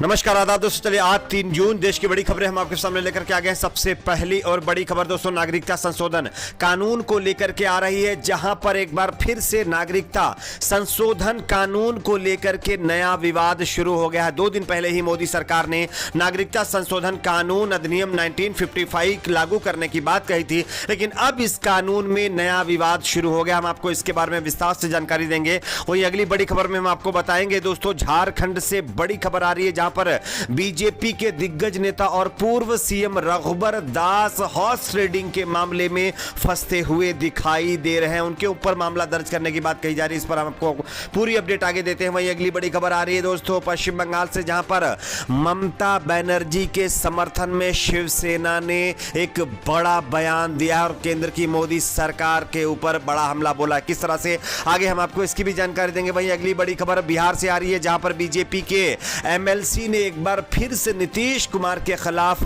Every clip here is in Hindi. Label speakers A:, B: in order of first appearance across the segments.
A: नमस्कार आदाब दोस्तों। चलिए आज 3 जून देश की बड़ी खबरें हम आपके सामने लेकर के आ गए हैं। सबसे पहली और बड़ी खबर दोस्तों नागरिकता संशोधन कानून को लेकर के आ रही है, जहां पर एक बार फिर से नागरिकता संशोधन कानून को लेकर के नया विवाद शुरू हो गया है। 2 दिन पहले ही मोदी सरकार ने नागरिकता संशोधन कानून अधिनियम 1955 लागू करने की बात कही थी, लेकिन अब इस कानून में नया विवाद शुरू हो गया। हम आपको इसके बारे में विस्तार से जानकारी देंगे। वही अगली बड़ी खबर में हम आपको बताएंगे दोस्तों, झारखंड से बड़ी खबर आ रही है, जहां पर बीजेपी के दिग्गज नेता और पूर्व CM Raghubar Das horse trading के मामले में फंसते हुए दिखाई दे रहे हैं। उनके ऊपर मामला दर्ज करने की बात कही जा रही है। इस पर हम आपको पूरी अपडेट आगे देते हैं। वहीं अगली बड़ी खबर आ रही है दोस्तों पश्चिम बंगाल से, जहां पर ममता बनर्जी के समर्थन में शिवसेना ने एक बड़ा बयान दिया है और केंद्र की मोदी सरकार के ऊपर बड़ा हमला बोला है। किस तरह से आगे हम आपको इसकी भी जानकारी देंगे। वहीं अगली बड़ी खबर बिहार से आ रही है, जहां पर बीजेपी के एमएलसी ने एक बार फिर से नीतीश कुमार के खिलाफ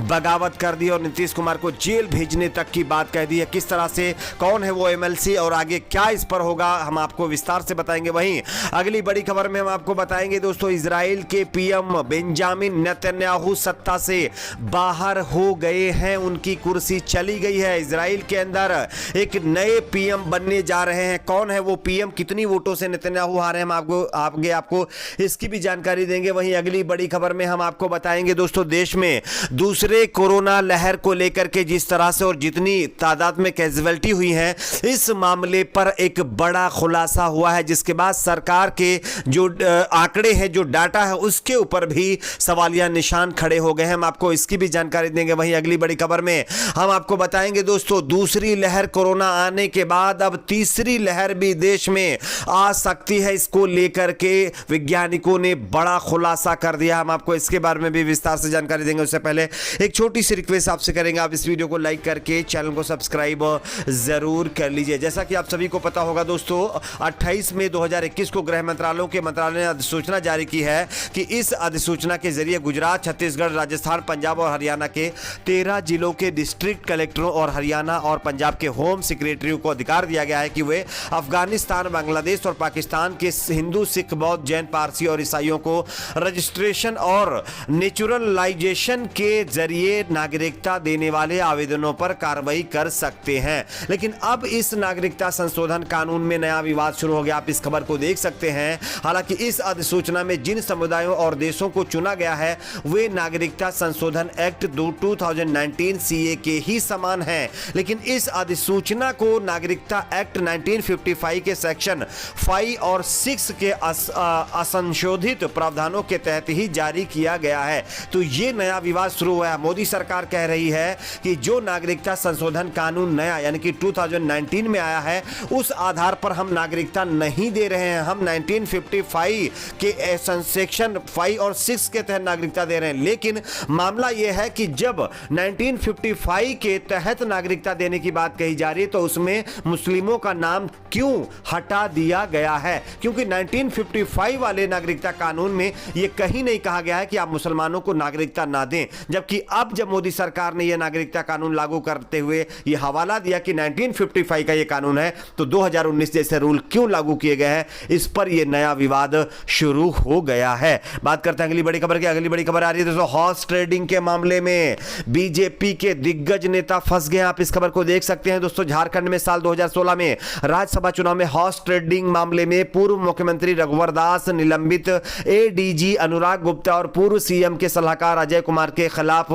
A: बगावत कर दी और नीतीश कुमार को जेल भेजने तक की बात कह दी है। किस तरह से, कौन है वो एमएलसी और आगे क्या इस पर होगा, हम आपको विस्तार से बताएंगे। वहीं अगली बड़ी खबर में हम आपको बताएंगे दोस्तों, इजराइल के पीएम बेंजामिन नेतन्याहू सत्ता से बाहर हो गए हैं। उनकी कुर्सी चली गई है। इजराइल के अंदर एक नए पीएम बनने जा रहे हैं। कौन है वो पीएम, कितनी वोटों से नेतन्याहू हारे, हम आपको इसकी भी जानकारी देंगे। वहीं अगली बड़ी खबर में हम आपको बताएंगे दोस्तों, देश में दूसरे कोरोना लहर को लेकर के जिस तरह से और जितनी तादाद में कैजुअलिटी हुई है, इस मामले पर एक बड़ा खुलासा हुआ है, जिसके बाद सरकार के जो आंकड़े हैं, जो डाटा है, उसके ऊपर भी सवालिया निशान खड़े हो गए हैं। हम आपको इसकी भी जानकारी देंगे। वहीं अगली बड़ी खबर में हम आपको बताएंगे दोस्तों, दूसरी लहर कोरोना आने के बाद अब तीसरी लहर भी देश में आ सकती है। इसको लेकर के वैज्ञानिकों ने बड़ा खुलासा कर दिया। हम आपको इसके बारे में भी विस्तार से जानकारी देंगे। उससे पहले एक छोटी सी रिक्वेस्ट आपसे करेंगे, आप इस वीडियो को लाइक करके चैनल को सब्सक्राइब जरूर कर लीजिए। जैसा कि आप सभी को पता होगा दोस्तों, 28 मई 2021 को गृह मंत्रालय ने अधिसूचना जारी की है कि इस अधिसूचना के जरिए गुजरात, छत्तीसगढ़, राजस्थान, पंजाब और हरियाणा के 13 जिलों के डिस्ट्रिक्ट कलेक्टरों और हरियाणा और पंजाब के होम सेक्रेटरियों को अधिकार दिया गया है कि वे अफगानिस्तान, बांग्लादेश और पाकिस्तान के हिंदू, सिख, बौद्ध, जैन, पारसी और ईसाइयों को रजिस्ट्रेशन और नेचुरलाइजेशन के जरिए नागरिकता देने वाले आवेदनों पर कार्रवाई कर सकते हैं। लेकिन अब इस नागरिकता संशोधन कानून में नया विवाद शुरू हो गया। आप इस खबर को देख सकते हैं। हालांकि इस अधिसूचना में जिन समुदायों और देशों को चुना गया है, वे नागरिकता संशोधन एक्ट 2019 सीए के ही समान हैं। लेकिन इस अधिसूचना को नागरिकता एक्ट 1955 के सेक्शन 5 और 6 के असंशोधित प्रावधानों के तहत ही जारी किया गया है। तो ये नया विवाद शुरू हुआ है। मोदी सरकार कह रही है कि जो नागरिकता संशोधन कानून नया यानी कि 2019 में आया है, उस आधार पर हम नागरिकता नहीं दे रहे हैं। हम 1955 के सेक्शन 5 और 6 के तहत नागरिकता दे रहे हैं। लेकिन मामला यह है कि जब 1955 के तहत नागरिकता देने की बात कही जा रही है, तो उसमें मुस्लिमों का नाम क्यों हटा दिया गया है? क्योंकि 1955 वाले नागरिकता कानून में यह कहीं नहीं कहा गया है कि आप मुसलमानों को नागरिकता ना दें, जबकि अब जब मोदी सरकार ने यह नागरिकता कानून लागू करते हुए यह हवाला दिया कि 1955 का यह कानून है, तो 2019 जैसे रूल क्यों लागू किए गए हैं, इस पर यह नया विवाद शुरू हो गया है। बात करते हैं अगली बड़ी खबर की। अगली बड़ी खबर आ रही है दोस्तों, हॉर्स ट्रेडिंग के मामले में बीजेपी के दिग्गज नेता फंस गए। आप इस खबर को देख सकते हैं दोस्तों। झारखंड में साल 2016 में राज्यसभा चुनाव में हॉर्स ट्रेडिंग मामले में पूर्व मुख्यमंत्री रघुवर दास, निलंबित एडीजी अनुराग गुप्ता और पूर्व सीएम के सलाहकार अजय कुमार के खिलाफ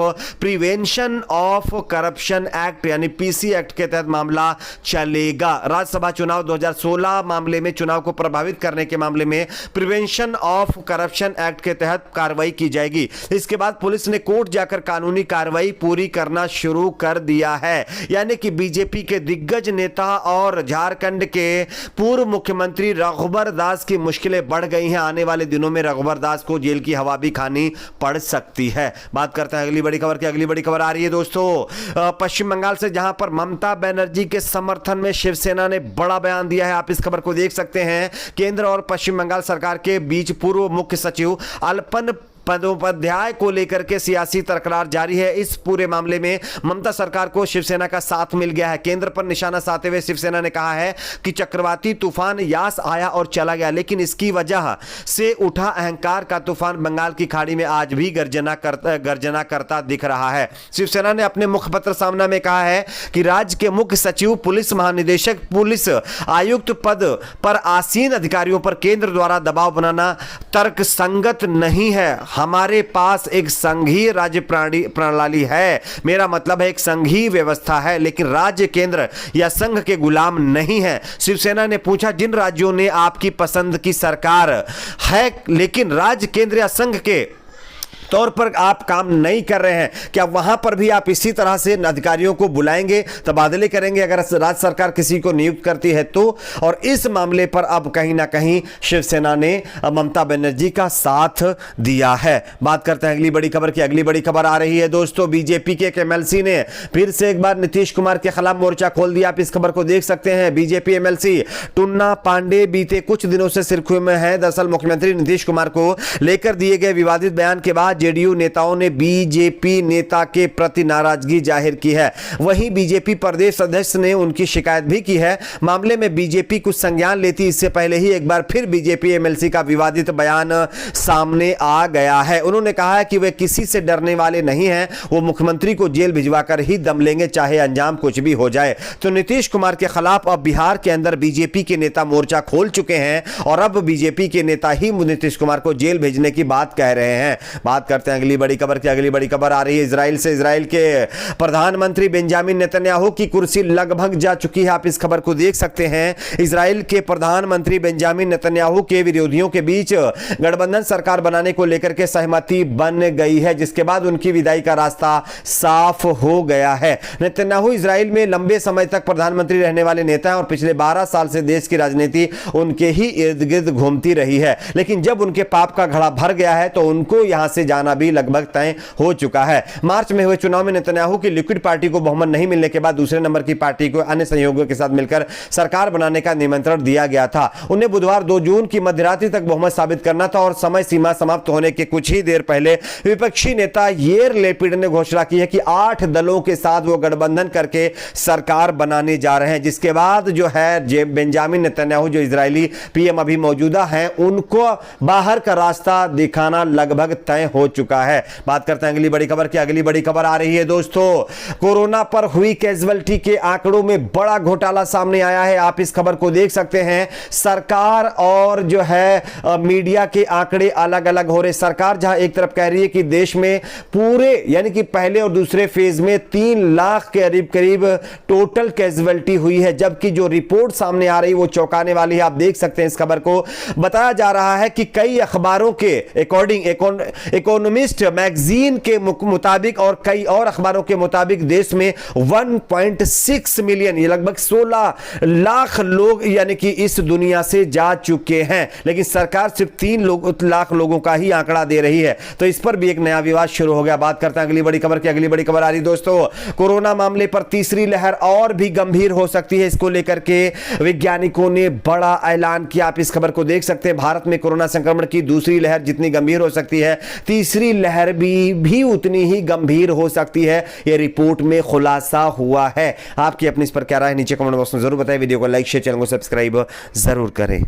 A: प्रिवेंशन ऑफ करप्शन एक्ट यानी पीसी एक्ट के तहत मामला चलेगा। राज्यसभा चुनाव 2016 मामले में चुनाव को प्रभावित करने के मामले में प्रिवेंशन ऑफ करप्शन एक्ट के तहत कार्रवाई की जाएगी। इसके बाद पुलिस ने कोर्ट जाकर कानूनी कार्रवाई पूरी करना शुरू कर दिया है। यानी कि बीजेपी के दिग्गज नेता और झारखंड के पूर्व मुख्यमंत्री रघुबर दास की मुश्किलें बढ़ गई हैं। आने वाले दिनों में रघुबर दास को जेल की हवा भी खानी पड़ सकती है। बात करते हैं अगली बड़ी खबर की। अगली बड़ी खबर आ रही है दोस्तों पश्चिम बंगाल से, जहां पर ममता बनर्जी के समर्थन में शिवसेना ने बड़ा बयान दिया है। आप इस खबर को देख सकते हैं। केंद्र और पश्चिम बंगाल सरकार के बीच पूर्व मुख्य सचिव अल्पन बंदोपाध्याय को लेकर के सियासी तकरार जारी है। इस पूरे मामले में ममता सरकार को शिवसेना का साथ मिल गया है। केंद्र पर निशाना साधते हुए शिवसेना ने कहा है कि चक्रवाती तूफान यास आया और चला गया, लेकिन इसकी वजह से उठा अहंकार का तूफान बंगाल की खाड़ी में आज भी गर्जना करता दिख रहा है। शिवसेना ने अपने मुखपत्र सामना में कहा है कि राज्य के मुख्य सचिव, पुलिस महानिदेशक, पुलिस आयुक्त पद पर आसीन अधिकारियों पर केंद्र द्वारा दबाव बनाना तर्कसंगत नहीं है। हमारे पास एक संघीय राज्य प्रणाली है, मेरा मतलब है एक संघीय व्यवस्था है, लेकिन राज्य केंद्र या संघ के गुलाम नहीं है। शिवसेना ने पूछा, जिन राज्यों ने आपकी पसंद की सरकार है लेकिन राज्य, केंद्र या संघ के तौर पर आप काम नहीं कर रहे हैं, क्या वहां पर भी आप इसी तरह से अधिकारियों को बुलाएंगे, तबादले करेंगे अगर राज्य सरकार किसी को नियुक्त करती है तो? और इस मामले पर अब कहीं ना कहीं शिवसेना ने ममता बनर्जी का साथ दिया है। बात करते हैं अगली बड़ी खबर की। अगली बड़ी खबर आ रही है दोस्तों, बीजेपी के एक एमएलसी ने फिर से एक बार नीतीश कुमार के खिलाफ मोर्चा खोल दिया। आप इस खबर को देख सकते हैं। बीजेपी एमएलसी टुन्ना पांडे बीते कुछ दिनों से सुर्खियों में है। दरअसल मुख्यमंत्री नीतीश कुमार को लेकर दिए गए विवादित बयान के बाद जेडीयू नेताओं ने बीजेपी नेता के प्रति नाराजगी जाहिर की है। वहीं बीजेपी प्रदेश अध्यक्ष ने उनकी शिकायत भी की है। मामले में बीजेपी कुछ संज्ञान लेती इससे पहले ही एक बार फिर बीजेपी एमएलसी का विवादित बयान सामने आ गया है। उन्होंने कहा है कि वे किसी से डरने वाले नहीं हैं, वो मुख्यमंत्री को जेल भिजवाकर ही दम लेंगे, चाहे अंजाम कुछ भी हो जाए। तो नीतीश कुमार के खिलाफ अब बिहार के अंदर बीजेपी के नेता मोर्चा खोल चुके हैं और अब बीजेपी के नेता ही नीतीश कुमार को जेल भेजने की बात कह रहे हैं। बात करते हैं अगली बड़ी खबर की। अगली बड़ी खबर आ रही है इजराइल से। इजराइल के प्रधानमंत्री बेंजामिन नेतन्याहू की कुर्सी लगभग जा चुकी है। आप इस खबर को देख सकते हैं। इजराइल के प्रधानमंत्री बेंजामिन नेतन्याहू के विरोधियों के बीच गठबंधन सरकार बनाने को लेकर के सहमति बन गई है, जिसके बाद उनकी विदाई का रास्ता साफ हो गया है। नेतन्याहू इजराइल में लंबे समय तक प्रधानमंत्री रहने वाले नेता हैं और पिछले 12 साल से देश की राजनीति उनके ही इर्द गिर्द घूमती रही है, लेकिन जब उनके पाप का घड़ा भर गया है तो उनको यहां से जाना भी लगभग तय हो चुका है। मार्च में हुए चुनाव में नेतन्याहू की लिक्विड पार्टी को बहुमत नहीं मिलने के बाद दूसरे नंबर की पार्टी को अन्य सहयोगियों के साथ मिलकर सरकार बनाने का निमंत्रण दिया गया था। उन्हें बुधवार 2 जून की मध्यरात्रि तक बहुमत साबित करना था और समय सीमा समाप्त होने के कुछ ही देर पहले विपक्षी नेता येर लेपिड ने घोषणा की है कि 8 दलों के साथ वो गठबंधन करके सरकार बनाने जा रहे हैं, जिसके बाद जो है बेंजामिन नेतन्याहू जो इजरायली पीएम अभी मौजूदा हैं, उनको बाहर का रास्ता दिखाना लगभग तय हो चुका है। बात करते हैं अगली बड़ी खबर की। अगली बड़ी खबर आ रही है दोस्तों, कोरोना पर हुई कैजुअल्टी के आंकड़ों में बड़ा घोटाला सामने आया है। आप इस खबर को देख सकते हैं। सरकार और जो है मीडिया के आंकड़े अलग अलग हो रहे। सरकार जहां एक तरफ कह रही है कि देश में पूरे यानी कि पहले और दूसरे फेज में 3 लाख के करीब टोटल कैजुअल्टी हुई है, जबकि जो रिपोर्ट सामने आ रही वो चौंकाने वाली है। आप देख सकते हैं इस खबर को। बताया जा रहा है कि कई अखबारों के अकॉर्डिंग इकोनॉमिस्ट मैगजीन के मुताबिक और कई और अखबारों के मुताबिक देश में 1.6 मिलियन, ये लगभग 16 लाख लोग यानी कि इस दुनिया से जा चुके हैं, लेकिन सरकार सिर्फ 3 लाख लोगों का ही आंकड़ा दे रही है। तो इस पर भी एक नया विवाद शुरू हो गया। बात करते हैं अगली बड़ी खबर की। अगली बड़ी खबर आ रही दोस्तों, कोरोना मामले पर तीसरी लहर और भी गंभीर हो सकती है। इसको लेकर के वैज्ञानिकों ने बड़ा ऐलान किया। आप इस खबर को देख सकते हैं। भारत में कोरोना संक्रमण की दूसरी लहर जितनी गंभीर हो सकती है, तीसरी लहर भी उतनी ही गंभीर हो सकती है। यह रिपोर्ट में खुलासा हुआ है। आपकी अपनी इस पर क्या राय है नीचे कमेंट बॉक्स में जरूर बताएं। वीडियो को लाइक शेयर, चैनल को सब्सक्राइब जरूर करें।